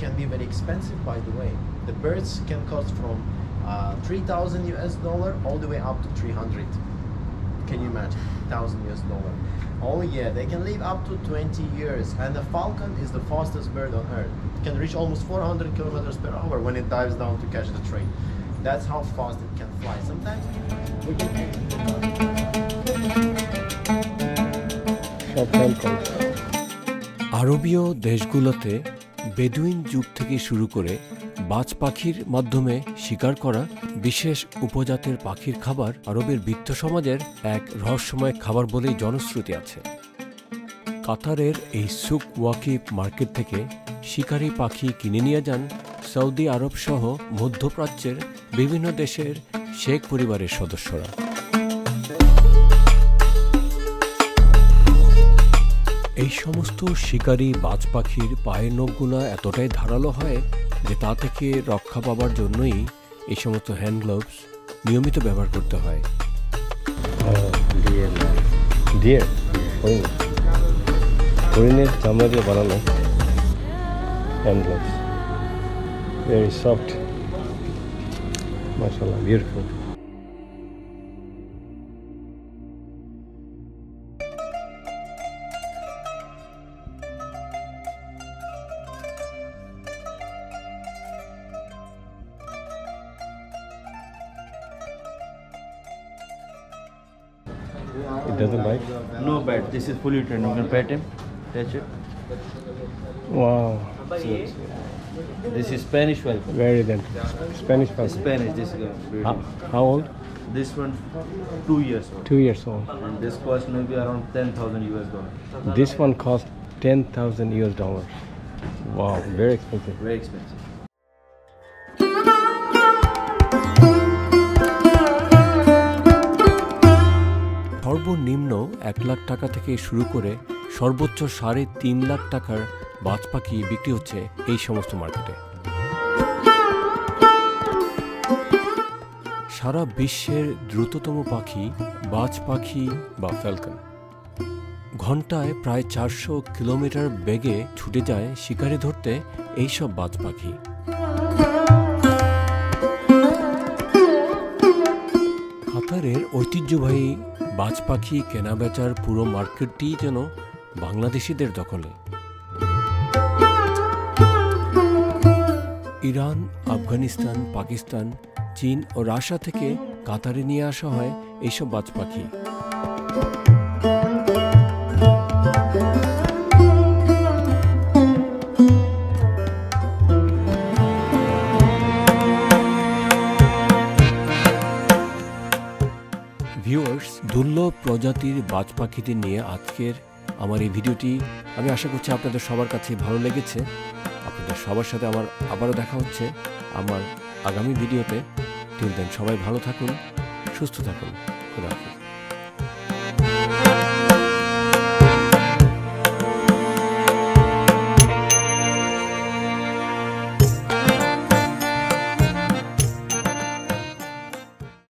Can be very expensive, by the way. The birds can cost from $3,000 all the way up to 300. Can you imagine? $1,000. Oh yeah, they can live up to 20 years. And the falcon is the fastest bird on earth. It can reach almost 400 kilometers per hour when it dives down to catch the train. That's how fast it can fly. Sometimes we can আরবীয় দেশগুলোতে বেদুইন যুগ থেকে শুরু করে বাজ পাখির মাধ্যমে শিকার করা বিশেষ উপজাতের পাখির খাবার আরবের বৃত্ত সমাজের এক রহস্যময় খাবার বলেই জনশ্রুতি আছে। কাতারের এই সুক ওয়াকিফ মার্কেট থেকে শিকারী পাখি কিনে নিয়ে যান সৌদি আরব সহ মধ্যপ্রাচ্যের বিভিন্ন দেশের শেখ পরিবারের সদস্যরা। এই সমস্ত শিকারী বাজ পাখির পায়ের নখগুলো এতটাই ধারালো হয় যে তা থেকে রক্ষা পাবার জন্যই এই সমস্ত হ্যান্ড গ্লোভস নিয়মিত ব্যবহার করতে হয়। হরিণের চামড়া দিয়ে বানানো হ্যান্ড গ্লোভস, ভেরি সফট, মাশাআল্লাহ, beautiful. It doesn't bite? No bite. This is fully trained. You can pet him, touch it. Wow. So, this is Spanish falcon. Very then. Spanish falcon. Spanish. This is How old? This one, 2 years old. 2 years old. And this cost maybe around $10,000. This one cost $10,000. Wow, very expensive. Very expensive. সর্বনিম্ন 1 লাখ টাকা থেকে শুরু করে সর্বোচ্চ 3.5 লাখ টাকার বাজ পাখি বিক্রি হচ্ছে এই সমস্ত মার্কেটে। সারা বিশ্বের দ্রুততম পাখি বাজ পাখি বা ফ্যালকন। ঘন্টায় প্রায় 400 কিলোমিটার বেগে ছুটে যায় শিকারে ধরতে এইসব বাজ পাখি। কাতারের ঐতিহ্যবাহী বাজ পাখি কেনাবেচার পুরো মার্কেটটি যেন বাংলাদেশিদের দখলে। ইরান, আফগানিস্তান, পাকিস্তান, চীন ও রাশিয়া থেকে কাতারে নিয়ে আসা হয় এইসব বাজ পাখি। ভিউয়ার্স, দুর্লভ প্রজাতির বাজ পাখিদের নিয়ে আজকের আমার এই ভিডিওটি আমি আশা করছি আপনাদের সবার কাছে ভালো লেগেছে। আপনাদের সবার সাথে আমার আবারও দেখা হচ্ছে আমার আগামী ভিডিওতে। টিল দেন সবাই ভালো থাকুন, সুস্থ থাকুন। খোদা হাফেজ।